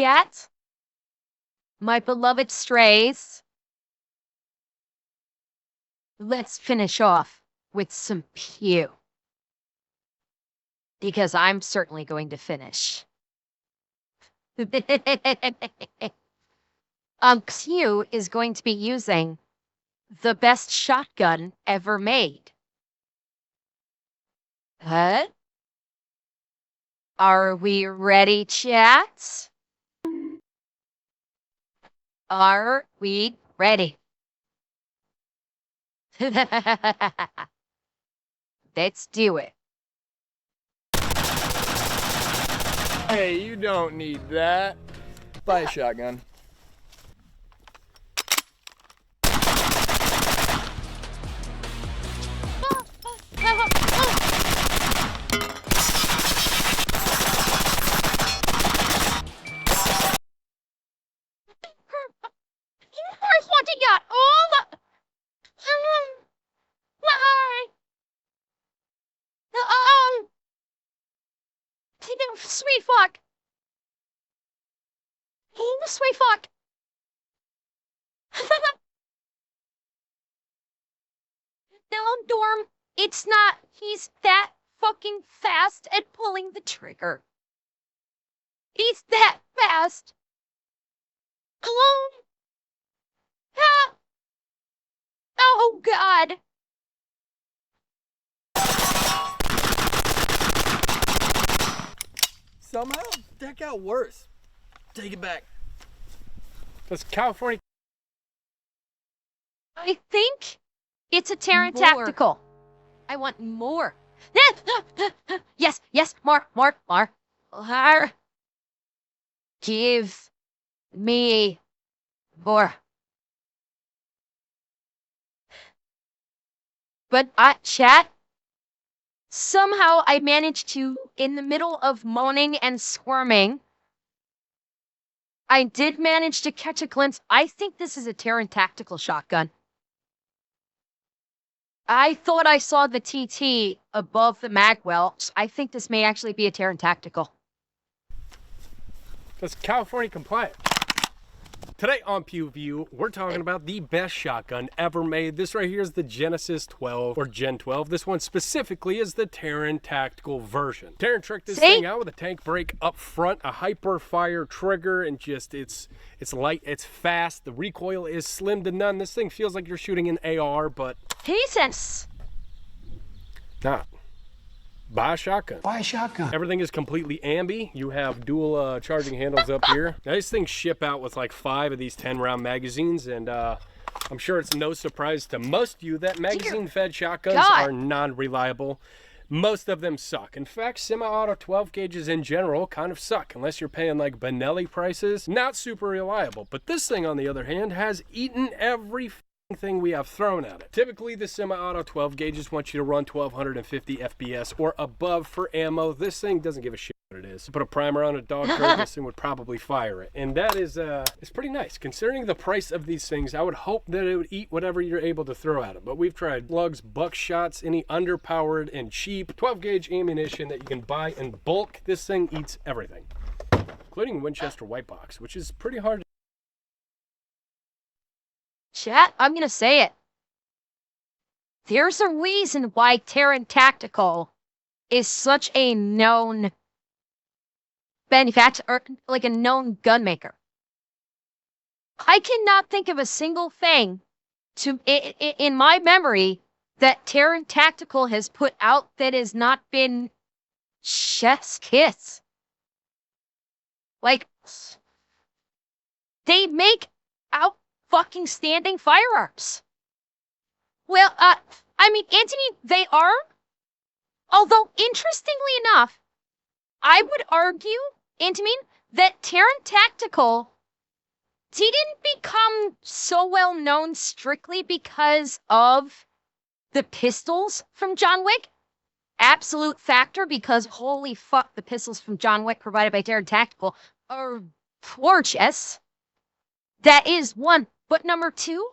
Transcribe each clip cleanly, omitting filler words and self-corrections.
chat? My beloved strays. Let's finish off with some Pew. Because I'm certainly going to finish. Pew is going to be using the best shotgun ever made. Huh? Are we ready, chat? Are we ready? Let's do it. Hey, you don't need that. Buy a shotgun. Here's what you got. All the... Sweet fuck. Sweet fuck. No, Dorm, it's not. He's that fucking fast at pulling the trigger. He's that fast. Hello? Ah. Oh, God. Somehow, that got worse. Take it back. That's California. I think it's a pterodactyl. I want more. Yes, yes, more. Give me more. But chat, somehow I managed to, in the middle of moaning and squirming, I did manage to catch a glimpse. I think this is a pterodactyl shotgun. I thought I saw the TT above the magwell. I think this may actually be a pterodactyl. That's California compliant. Today on PewView, we're talking about the best shotgun ever made. This right here is the Genesis 12 or Gen 12. This one specifically is the Terran tactical version. Terran tricked this thing out with a tank brake up front, a hyper fire trigger, and just it's light, it's fast. The recoil is slim to none. This thing feels like you're shooting an AR, but Jesus. Not. Buy a shotgun. Buy a shotgun. Everything is completely ambi. You have dual charging handles up here. Now these things ship out with like 5 of these 10-round magazines, and I'm sure it's no surprise to most of you that magazine-fed shotguns are non-reliable. Most of them suck. In fact, semi-auto 12 gauges in general kind of suck, unless you're paying like Benelli prices. Not super reliable. But this thing, on the other hand, has eaten every thing we have thrown at it. Typically, the semi-auto 12 gauges want you to run 1250 FPS or above for ammo. This thing doesn't give a shit what it is. Put a primer on a dog turd, this thing would probably fire it. And that is, it's pretty nice. Considering the price of these things, I would hope that it would eat whatever you're able to throw at it. But we've tried Slugs, Buckshots, any underpowered and cheap 12 gauge ammunition that you can buy in bulk. This thing eats everything, including Winchester White Box, which is pretty hard to... Chat, I'm gonna say it. There's a reason why Terran Tactical is such a known manufacturer, like a known gun maker. I cannot think of a single thing in my memory that Terran Tactical has put out that has not been chef's kiss. Like, they make out fucking standing firearms. Well, I mean, Anthony, they are. Although, interestingly enough, I would argue, Anthony, that Terran Tactical didn't become so well known strictly because of the pistols from John Wick. Absolute factor, because holy fuck, the pistols from John Wick provided by Terran Tactical are gorgeous. That is one. But number 2,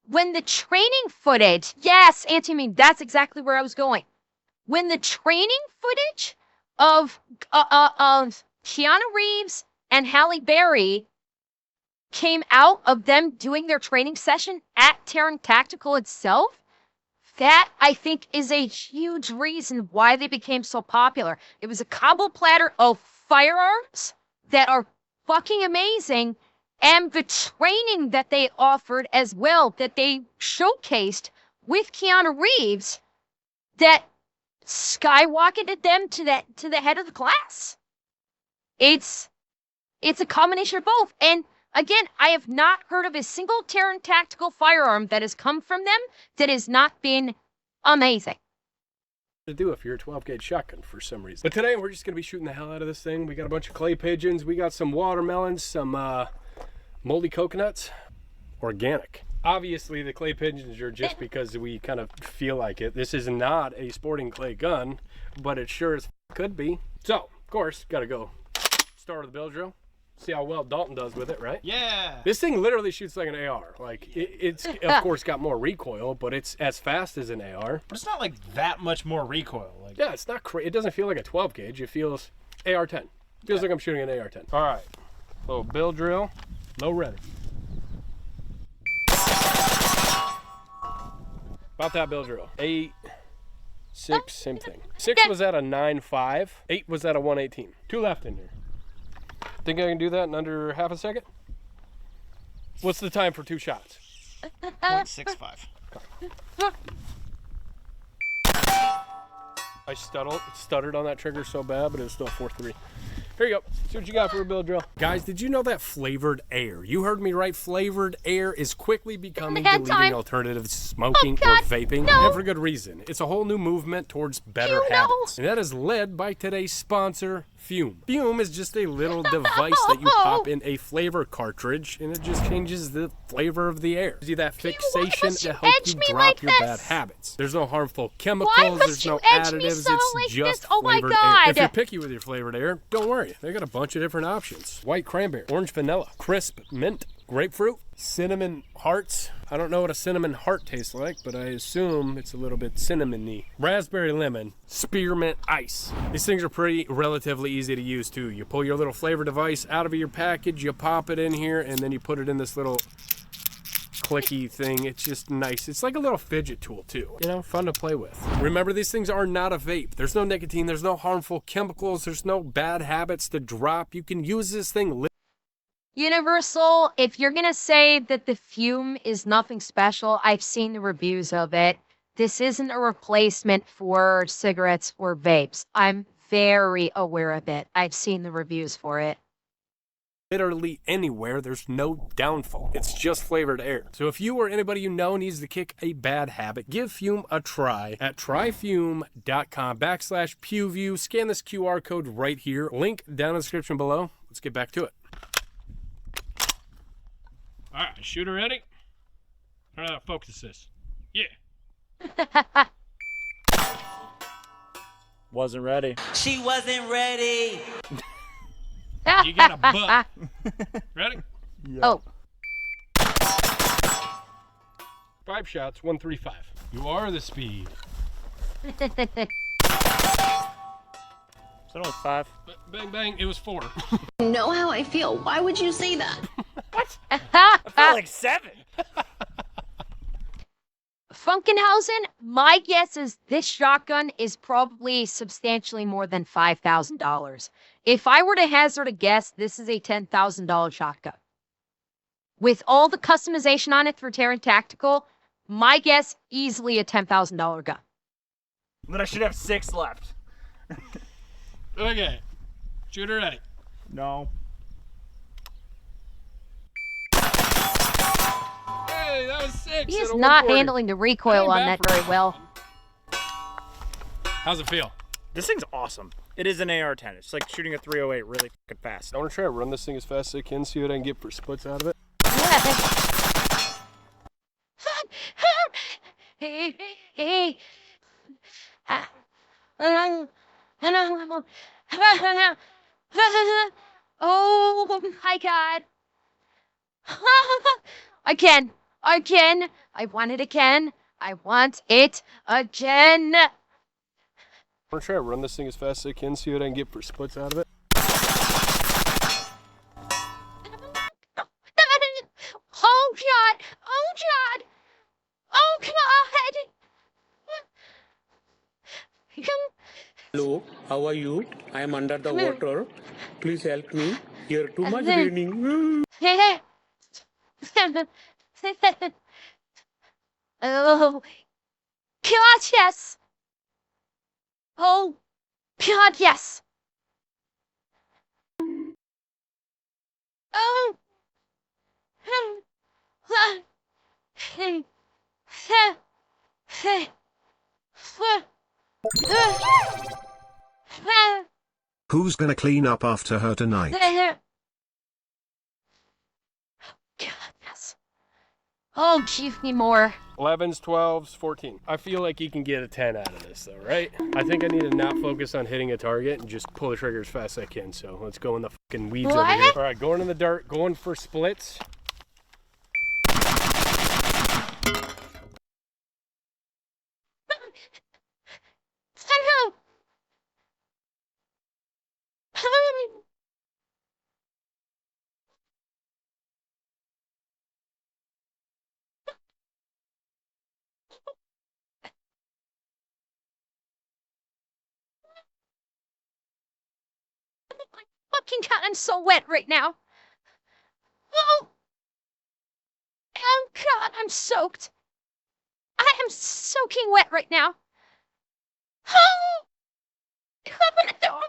when the training footage, yes, Anthony, that's exactly where I was going. When the training footage of Keanu Reeves and Halle Berry came out of them doing their training session at Terran Tactical itself, that I think is a huge reason why they became so popular. It was a combo platter of firearms that are fucking amazing, and the training that they offered as well, that they showcased with Keanu Reeves, that skyrocketed them to the head of the class. It's a combination of both. And again, I have not heard of a single Terran Tactical firearm that has come from them that has not been amazing. To do if you're a 12 gauge shotgun for some reason. But today we're just gonna be shooting the hell out of this thing. We got a bunch of clay pigeons, we got some watermelons, some moldy coconuts, organic. Obviously the clay pigeons are just because we kind of feel like it. This is not a sporting clay gun, but it sure as could be. So of course gotta go start with the build drill. See how well Dalton does with it, right? Yeah. This thing literally shoots like an AR. Like it's of course got more recoil, but it's as fast as an AR. But it's not like that much more recoil. Like, yeah, it's not it doesn't feel like a 12 gauge. It feels AR-10. Feels like I'm shooting an AR-10. All right, little build drill, low ready. About that build drill. 8, 6, same thing. 6 was at a 9.5. 8 was at a 118. 2 left in here. Think I can do that in under half a second? What's the time for 2 shots? 0.65. I stuttered on that trigger so bad, but it was still 4.3. Here you go. See what you got for a build drill. Guys, did you know that flavored air? You heard me right. Flavored air is quickly becoming the leading alternative to smoking or vaping, and for good reason. It's a whole new movement towards better habits, and that is led by today's sponsor, Fume. Fume is just a little device that you pop in a flavor cartridge, and it just changes the flavor of the air. Gives you that fixation to help you drop your bad habits. There's no harmful chemicals. There's no additives. It's just flavored air. If you're picky with your flavored air, don't worry. They got a bunch of different options. White cranberry, orange vanilla, crisp mint, grapefruit, cinnamon hearts. I don't know what a cinnamon heart tastes like, but I assume it's a little bit cinnamony. Raspberry lemon, spearmint ice. These things are pretty relatively easy to use too. You pull your little flavor device out of your package, you pop it in here, and then you put it in this little clicky thing. It's just nice. It's like a little fidget tool too, you know, fun to play with. Remember, these things are not a vape. There's no nicotine, there's no harmful chemicals, there's no bad habits to drop. You can use this thing. Universal, if you're gonna say that the Fume is nothing special, I've seen the reviews of it. This isn't a replacement for cigarettes or vapes. I'm very aware of it. I've seen the reviews for it. Literally anywhere, there's no downfall. It's just flavored air. So if you or anybody you know needs to kick a bad habit, give Fume a try at tryfume.com/PewView. Scan this QR code right here. Link down in the description below. Let's get back to it. All right, shooter ready? Try to focus this. Yeah. Wasn't ready. She wasn't ready. You got a butt. Ready? Yeah. Oh. 5 shots, 135. You are the speed. Is that only 5? Bang, bang, it was 4. You know how I feel. Why would you say that? I felt like 7. Funkenhausen, my guess is this shotgun is probably substantially more than $5,000. If I were to hazard a guess, this is a $10,000 shotgun. With all the customization on it through Terran Tactical, my guess, easily a $10,000 gun. Then I should have 6 left. Okay, shooter ready. No. Hey, that was 6. He is not handling the recoil on that very well. How's it feel? This thing's awesome. It is an AR-10. It's like shooting a 308 really fucking fast. I want to try to run this thing as fast as I can, see what I can get for splits out of it. Hey, hey. Oh my God. Again. I want it again. I want it again. I want to try to run this thing as fast as I can, see what I can get for splits out of it. Oh, God. Oh, God. Hello, how are you? I am under the Come here. water. Please help me. Here too much raining. Oh, God, yes. Oh, God, yes. Oh. Who's gonna clean up after her tonight? God, yes. Oh, give me more. 11s, 12s, 14. I feel like you can get a 10 out of this though, right? I think I need to not focus on hitting a target and just pull the trigger as fast as I can. So let's go in the fucking weeds over here. What? All right, going in the dirt, going for splits. Fucking God, I'm so wet right now. Oh. Oh, God, I'm soaked. I am soaking wet right now. Oh. Open the door.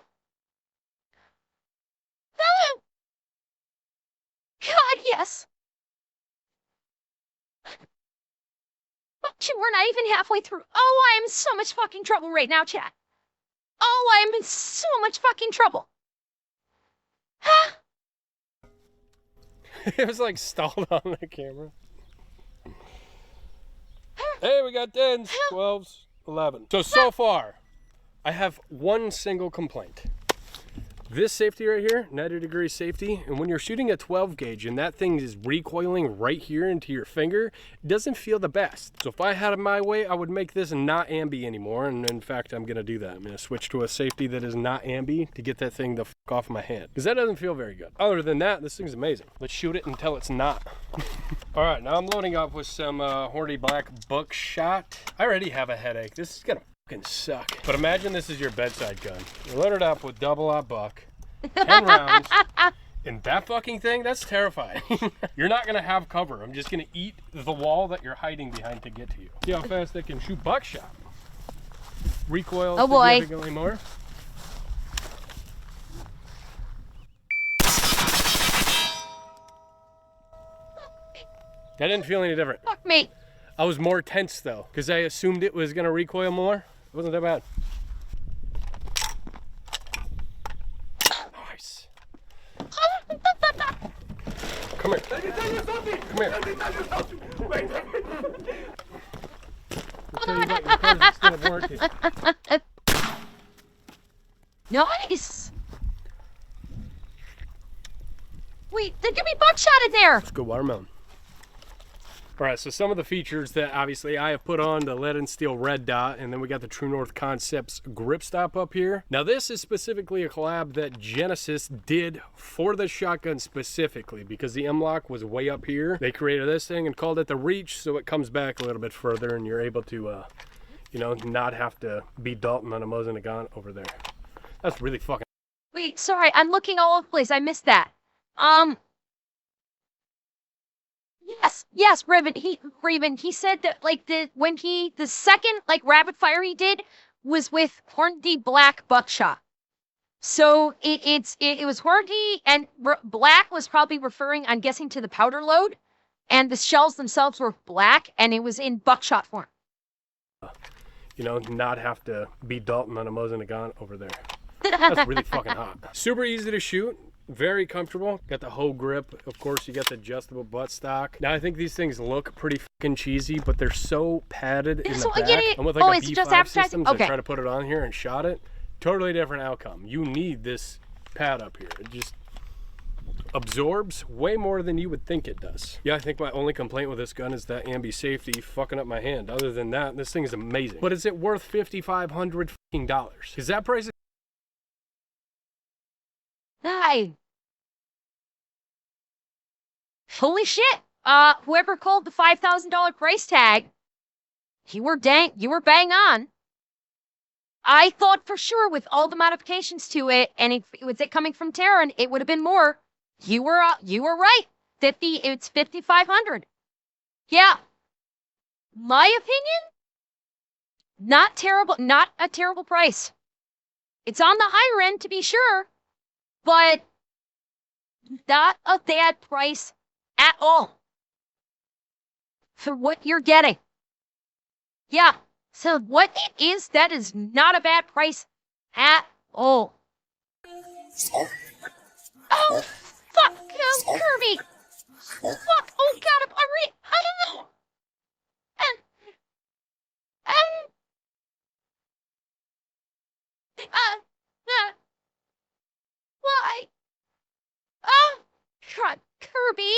Oh. God, yes. But we're not even halfway through. Oh, I am in so much fucking trouble right now, chat. Oh, I am in so much fucking trouble. It was like stalled on the camera. Hey, we got 10s, 12s, 11. So far, I have one single complaint. This safety right here, 90-degree safety, and when you're shooting a 12 gauge and that thing is recoiling right here into your finger, it doesn't feel the best. So if I had it my way, I would make this not ambi anymore, and in fact, I'm gonna do that. I'm gonna switch to a safety that is not ambi to get that thing the fuck off my hand, because that doesn't feel very good. Other than that, this thing's amazing. Let's shoot it until it's not. All right, now I'm loading up with some Horny Black Buckshot. I already have a headache. This is gonna fucking suck. But imagine this is your bedside gun. You load it up with double-aught buck, 10 rounds, and that fucking thing, that's terrifying. You're not gonna have cover. I'm just gonna eat the wall that you're hiding behind to get to you. See how fast they can shoot buckshot. Recoil significantly more. That didn't feel any different. Fuck me. I was more tense though, because I assumed it was gonna recoil more. It wasn't that bad. Nice. Come here. Come here. I'll tell you about your car's extended warranty. Nice. Wait, there could be buckshot in there. Let's go watermelon. All right, so some of the features that obviously I have put on the lead and steel red dot, and then we got the True North Concepts grip stop up here. Now this is specifically a collab that Genesis did for the shotgun specifically, because the M-Lock was way up here. They created this thing and called it the Reach, so it comes back a little bit further and you're able to, you know, not have to be Dalton on a Mosin Nagant over there. That's really fucking... Wait, sorry, I'm looking all over the place. I missed that. Yes, Raven, he said that like the second like rapid fire he did was with Hornady Black Buckshot. So it was Hornady, and black was probably referring, I'm guessing, to the powder load, and the shells themselves were black, and it was in buckshot form. You know, not have to be Dalton on a Mosin Nagant over there. That's really fucking hot. Super easy to shoot. Very comfortable. Got the hoe grip. Of course, you got the adjustable buttstock. Now, I think these things look pretty fucking cheesy, but they're so padded in the back. And with like a B5 systems, I tried to put it on here and shot it. Totally different outcome. You need this pad up here. It just absorbs way more than you would think it does. Yeah, I think my only complaint with this gun is that ambi safety fucking up my hand. Other than that, this thing is amazing. But is it worth $5,500 fucking dollars? Because that price is... Hi. Holy shit. whoever called the $5,000 price tag, you were bang on. I thought for sure with all the modifications to it, and with it coming from Terran, it would have been more. You were right. It's 5,500. Yeah. My opinion, not terrible, not a terrible price. It's on the higher end to be sure, but not a bad price at all for what you're getting. Yeah. So what it is, that is not a bad price at all. Oh, fuck, Kirby. Fuck, oh god, I'm already, I don't know. Why? Kirby.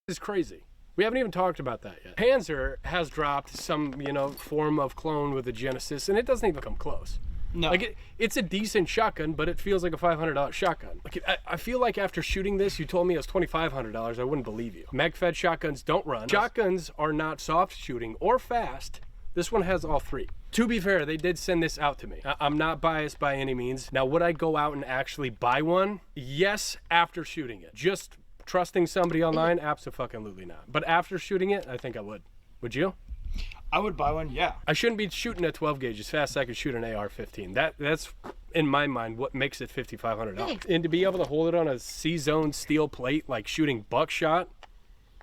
This is crazy. We haven't even talked about that yet. Panzer has dropped some, form of clone with the Genesis, and it doesn't even come close. No. Like, it's a decent shotgun, but it feels like a $500 shotgun. Like, I feel like after shooting this, you told me it was $2,500, I wouldn't believe you. Mag-fed shotguns don't run. Shotguns are not soft shooting or fast. This one has all three. To be fair, they did send this out to me. I'm not biased by any means. Now, would I go out and actually buy one? Yes, after shooting it. Just trusting somebody online? Absolutely not. But after shooting it, I think I would. Would you? I would buy one, yeah. I shouldn't be shooting a 12 gauge as fast as I could shoot an AR-15. That's, in my mind, what makes it $5,500. And to be able to hold it on a C-zone steel plate, like shooting buckshot,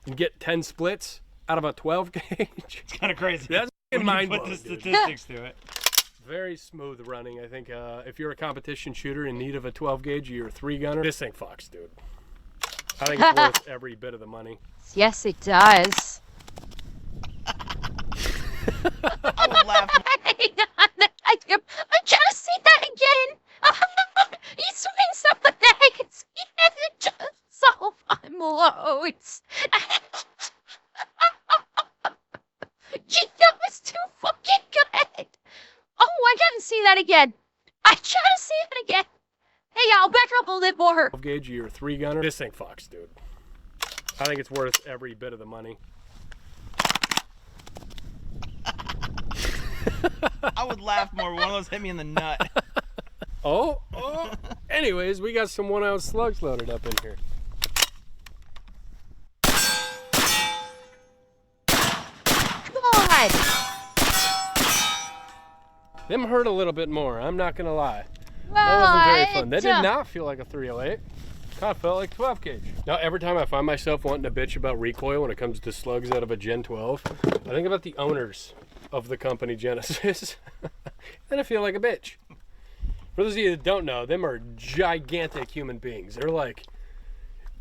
and get 10 splits out of a 12 gauge. It's kind of crazy. That's mind-blowing. Put the statistics to it. Very smooth running. I think if you're a competition shooter in need of a 12 gauge, you're a 3-gunner. This thing fucks, dude. I think it's worth every bit of the money. Yes, it does. I would laugh. I'm trying to see that again. He's doing something that I can see it just so fun loads. Gee, that was too fucking good. Oh, I gotta see that again. I gotta see it again. Hey, I'll back up a little more. 12 gauge, you're a 3-gunner. This thing fucks, dude. I think it's worth every bit of the money. I would laugh more. One of those hit me in the nut. Oh. Anyways, we got some 1-ounce slugs loaded up in here. God. Them hurt a little bit more, I'm not gonna lie. That wasn't very fun. That did not feel like a 308. Kind of felt like 12 gauge. Now, every time I find myself wanting to bitch about recoil when it comes to slugs out of a Gen 12, I think about the owners of the company Genesis. And I feel like a bitch. For those of you that don't know, them are gigantic human beings. They're like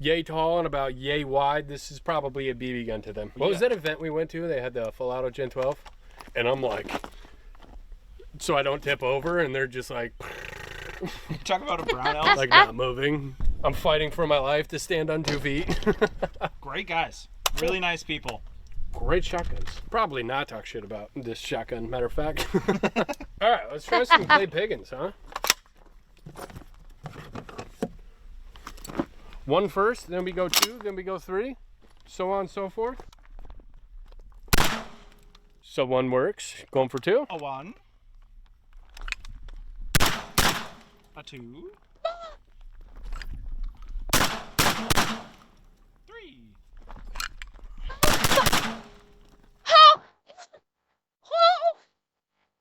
yay tall and about yay wide. This is probably a BB gun to them. What was that event we went to? They had the full auto Gen 12. And I'm like, so I don't tip over, and they're just like, Talk about a brown elf. like not moving. I'm fighting for my life to stand on 2 feet. Great guys. Really nice people. Great shotguns. Probably not talk shit about this shotgun, matter of fact. All right, let's try some clay piggins, huh? One first, then we go 2, then we go 3, so on and so forth. So 1 works. Going for 2. A 1. A 2. 3. Oh,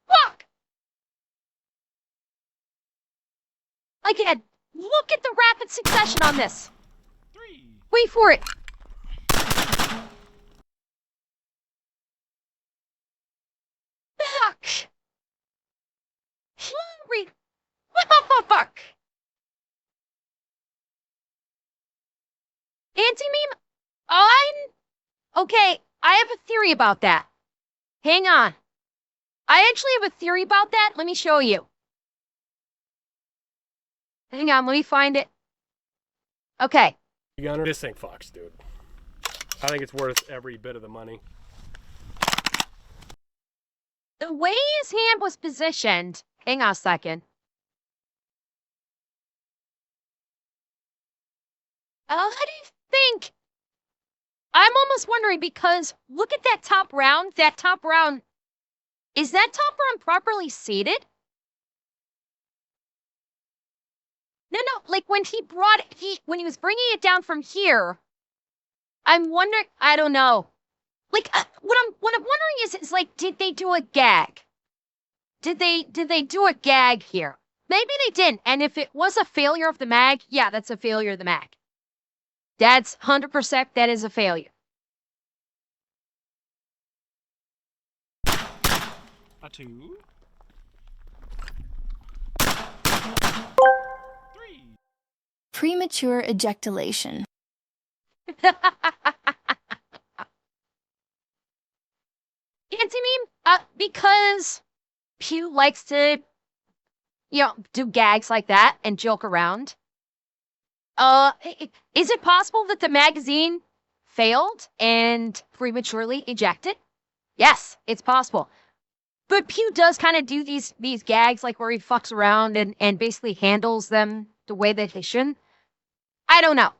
fuck! Again, look at the rapid succession on this. 3. Wait for it. Fuck. What the fuck? Anti-meme? Okay, I have a theory about that. Hang on. I actually have a theory about that. Let me show you. Hang on, let me find it. Okay. Gunner. This thing fucks, dude. I think it's worth every bit of the money. The way his hand was positioned, hang on a second. How do you think? I'm almost wondering because look at that top round. That top round, is that top round properly seated? No, like when he when he was bringing it down from here, I'm wondering, I don't know. Like what I'm wondering is like, did they do a gag? Did they do a gag here? Maybe they didn't. And if it was a failure of the mag, yeah, that's a failure of the mag. That's 100%, that is a failure. A 2. 3. Premature ejaculation. Anti-meme, because Pew likes to, do gags like that and joke around. Is it possible that the magazine failed and prematurely ejected? Yes, it's possible. But Pew does kind of do these gags like where he fucks around and basically handles them the way that they shouldn't. I don't know.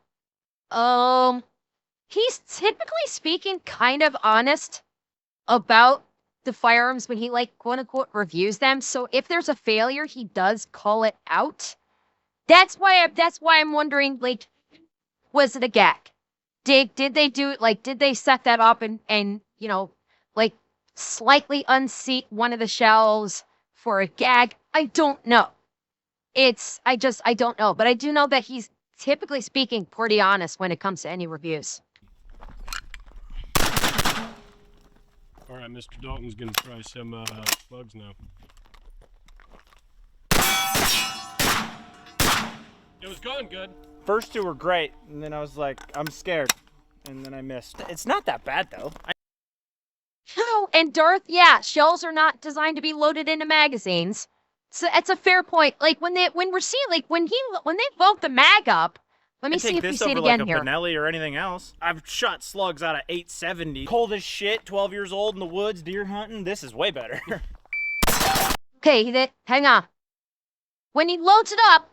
He's typically speaking kind of honest about the firearms when he like quote unquote reviews them. So if there's a failure, he does call it out. That's why I'm wondering, like, was it a gag? Did they do it, like, did they set that up and like slightly unseat one of the shells for a gag? I don't know. I don't know. But I do know that he's typically speaking pretty honest when it comes to any reviews. All right, Mr. Dalton's gonna try some slugs now. It was going good. First 2 were great, and then I was like, I'm scared, and then I missed. It's not that bad though. Oh, and Darth, yeah, shells are not designed to be loaded into magazines. So that's a fair point. Like when we're seeing, like when they load the mag up. Let me see if we see it again here. Benelli or anything else. I've shot slugs out of 870. Cold as shit. 12 years old in the woods, deer hunting. This is way better. Okay, hang on. When he loads it up.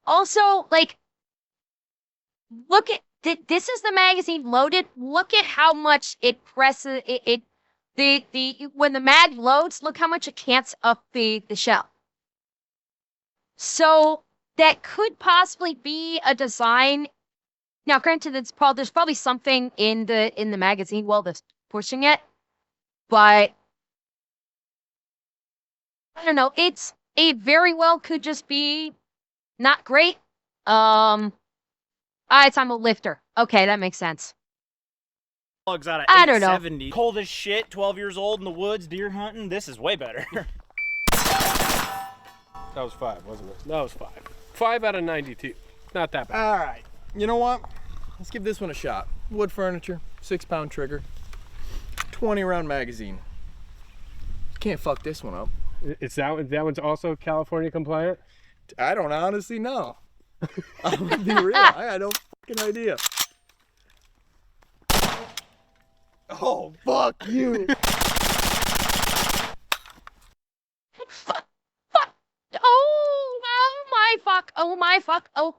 Also, like, look at this is the magazine loaded. Look at how much it presses when the mag loads. Look how much it cants up the shell. So that could possibly be a design. Now, granted, there's probably something in the magazine while they're pushing it, but I don't know. It very well could just be. Not great. It's I'm a lifter. Okay, that makes sense. Slugs out of I don't know. 870. Cold as shit. 12 years old in the woods, deer hunting. This is way better. That was 5, wasn't it? That was 5. 5 out of 92. Not that bad. All right. You know what? Let's give this one a shot. Wood furniture, 6-pound trigger, 20-round magazine. Can't fuck this one up. That one's also California compliant? I don't honestly know. I'm gonna be real. I had no fucking idea. Oh, fuck you. Fuck. Oh my fuck. Oh my fuck. Oh.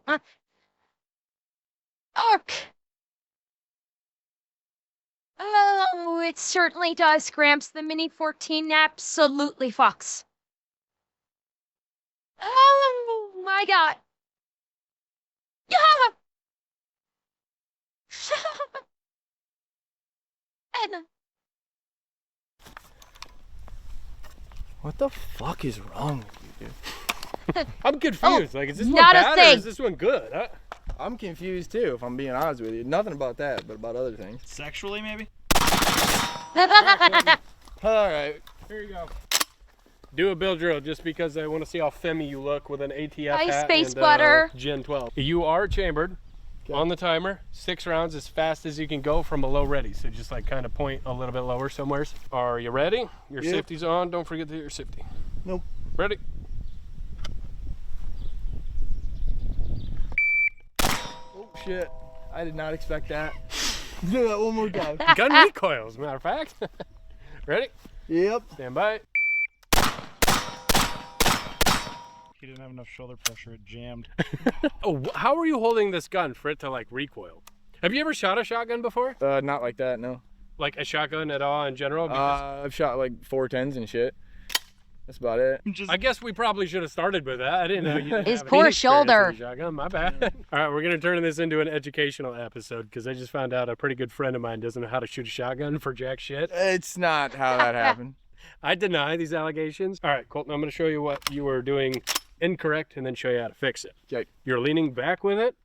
Ark. Oh, it certainly does, Gramps. The Mini 14 absolutely fucks. Oh my god. Yeah. And What the fuck is wrong with you, dude? I'm confused. Like, is this one not a bad or thing. is this one good? Huh? I'm confused too, if I'm being honest with you. Nothing about that, but about other things. Sexually, maybe? Alright. Here you go. Do a bill drill just because I want to see how femmy you look with an ATF Ice hat space and butter. Gen 12. You are chambered on the timer. 6 rounds as fast as you can go from below ready. So just like kind of point a little bit lower somewheres. Are you ready? Your safety's on. Don't forget to hit your safety. Nope. Ready? Oh shit. I did not expect that. Do that one more time. Gun recoil, as a matter of fact. Ready? Yep. Stand by. He He didn't have enough shoulder pressure. It jammed. Oh, how are you holding this gun for it to like recoil? Have you ever shot a shotgun before? Not like that, no. Like a shotgun at all in general? I've shot like 410s and shit. That's about it. Just, I guess we probably should have started with that. I didn't know you didn't His have poor any experience shoulder. with a shotgun. My bad. All right, we're gonna turn this into an educational episode because I just found out a pretty good friend of mine doesn't know how to shoot a shotgun for jack shit. It's not how that happened. I deny these allegations. All right, Colton, I'm gonna show you what you were doing incorrect and then show you how to fix it. Okay. You're leaning back with it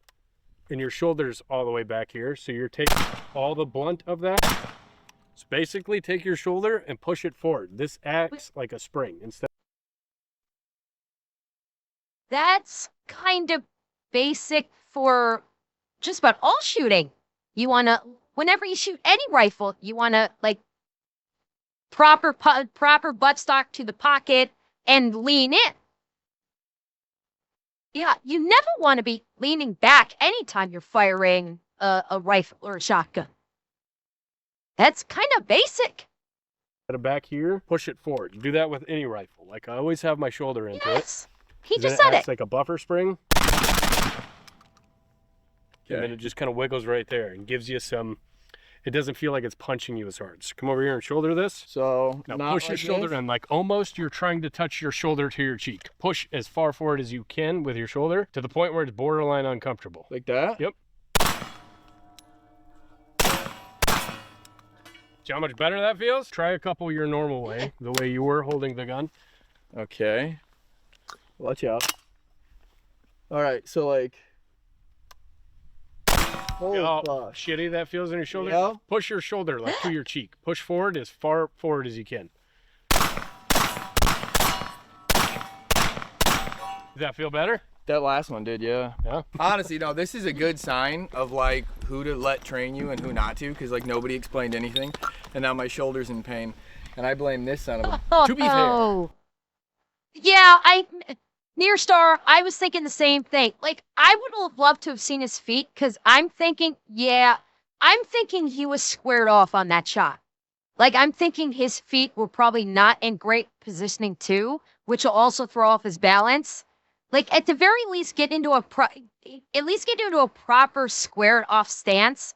and your shoulder's all the way back here. So you're taking all the blunt of that. So basically take your shoulder and push it forward. This acts like a spring instead. That's kind of basic for just about all shooting. You want to, whenever you shoot any rifle, you want to like proper buttstock to the pocket and lean in. Yeah, you never want to be leaning back anytime you're firing a rifle or a shotgun. That's kind of basic. Back here, push it forward. You do that with any rifle. Like I always have my shoulder into it. Yes, he Then just said acts it. like a buffer spring. Okay. And then it just kind of wiggles right there and gives you some, it doesn't feel like it's punching you as hard. So come over here and shoulder this. So Now not push your like shoulder this? in, like almost you're trying to touch your shoulder to your cheek. Push as far forward as you can with your shoulder to the point where it's borderline uncomfortable. Like that? Yep. See how much better that feels? Try a couple your normal way, the way you were holding the gun. Okay. Watch out. All right, so like. Holy Oh, fuck. shitty that feels in your shoulder. Yeah. Push your shoulder like to your cheek. Push forward as far forward as you can. Does that feel better? That last one did, yeah. Yeah. Honestly, no, this is a good sign of like who to let train you and who not to, because like nobody explained anything, and now my shoulder's in pain, and I blame this son of a. Oh, To be fair. no. Yeah, Near Star, I was thinking the same thing. Like, I would have loved to have seen his feet, because I'm thinking he was squared off on that shot. Like, I'm thinking his feet were probably not in great positioning too, which will also throw off his balance. Like, at the very least, get into a proper squared off stance.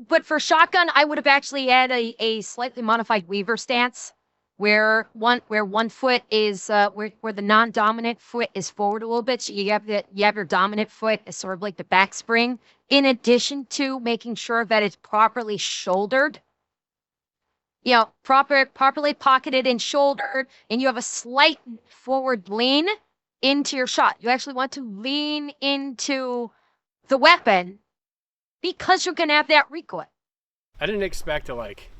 But for shotgun, I would have actually had a slightly modified Weaver stance, where one foot is where the non-dominant foot is forward a little bit. So you have your dominant foot as sort of like the back spring, in addition to making sure that it's properly shouldered. You know, properly pocketed and shouldered, and you have a slight forward lean into your shot. You actually want to lean into the weapon because you're going to have that recoil. I didn't expect to like.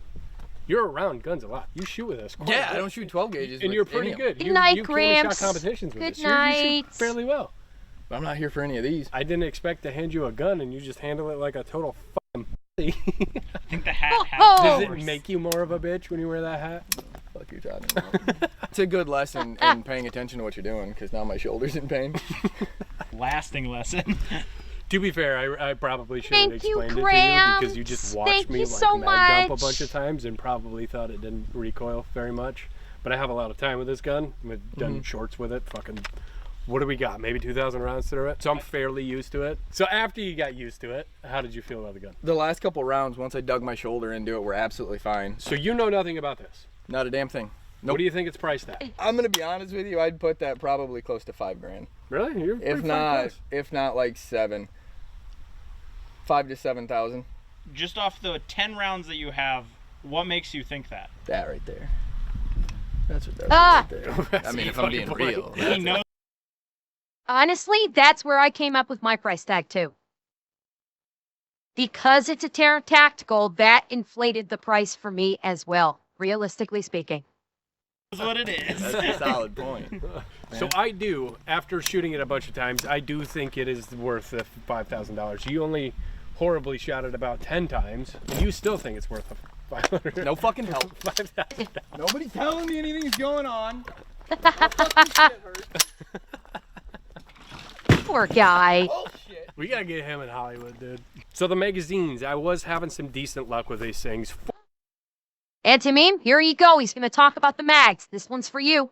You're around guns a lot. You shoot with us. Quite a Yeah, I bit. don't shoot 12 gauges. And with you're pretty any of them. good. Good You night, came and Gramps. shot competitions with Good us. You shoot night. fairly well. But I'm not here for any of these. I didn't expect to hand you a gun and you just handle it like a total fucking pussy. I think the hat has Oh. Does worse. it make you more of a bitch when you wear that hat? Fuck you're talking about. It's a good lesson in paying attention to what you're doing, because now my shoulder's in pain. Lasting lesson. To be fair, I probably should have Thank you, explained it to you Gramps. because you just watched Thank me you like so mag dump much. a bunch of times and probably thought it didn't recoil very much. But I have a lot of time with this gun. I've done shorts with it. Fucking, what do we got? Maybe 2,000 rounds through it. So I'm fairly used to it. So after you got used to it, how did you feel about the gun? The last couple rounds, once I dug my shoulder into it, were absolutely fine. So you know nothing about this. Not a damn thing. Nope. What do you think it's priced at? I'm gonna be honest with you. I'd put that probably close to $5,000. Really? You're pretty If fucking not, close. like 7. 5 to 7,000. Just off the 10 rounds that you have, what makes you think that? That right there. That's what that Ah. right there. I mean, if I'm being Fucking point. real. He that's knows. Honestly, that's where I came up with my price tag too. Because it's a Terra Tactical, that inflated the price for me as well, realistically speaking. What it is. That's a solid point. So I do, after shooting it a bunch of times, I do think it is worth the $5,000. You only horribly shot it about 10 times, and you still think it's worth the $500. No fucking help. $5,000. Nobody's telling me anything's going on. Poor guy. Oh shit. We gotta get him in Hollywood, dude. So the magazines, I was having some decent luck with these things. Anti-meme, here you go. He's going to talk about the mags. This one's for you.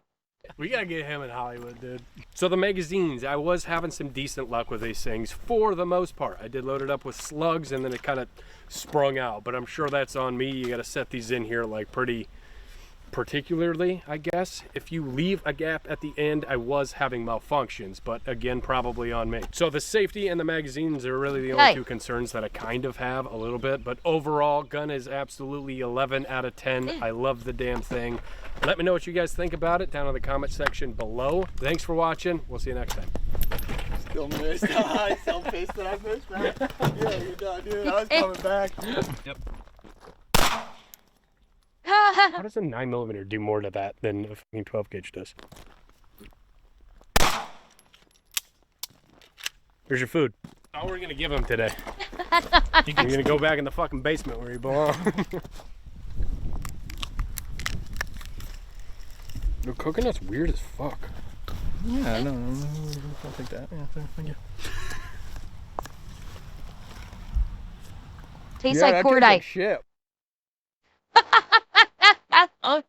We gotta get him in Hollywood, dude. So the magazines, I was having some decent luck with these things for the most part. I did load it up with slugs and then it kind of sprung out, but I'm sure that's on me. You gotta set these in here like pretty particularly, I guess. If you leave a gap at the end, I was having malfunctions, but again, probably on me. So the safety and the magazines are really the only two concerns that I kind of have a little bit, but overall, gun is absolutely 11 out of 10. I love the damn thing. Let me know what you guys think about it down in the comment section below. Thanks for watching. We'll see you next time. Still missed. I self-paced that I missed, man. Yeah, you're done, dude. I was coming back. Yep. How does a 9mm do more to that than a fucking 12 gauge does? Here's your food. All we're gonna give him today. You're gonna go back in the fucking basement where you belong. The coconut's weird as fuck. Yeah, no, I'll take that. Yeah, thank you. Tastes like cordite. Like shit. Oh.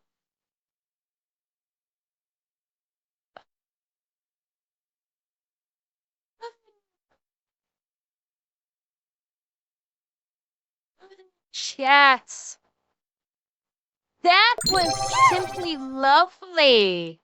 Chats. That was simply lovely.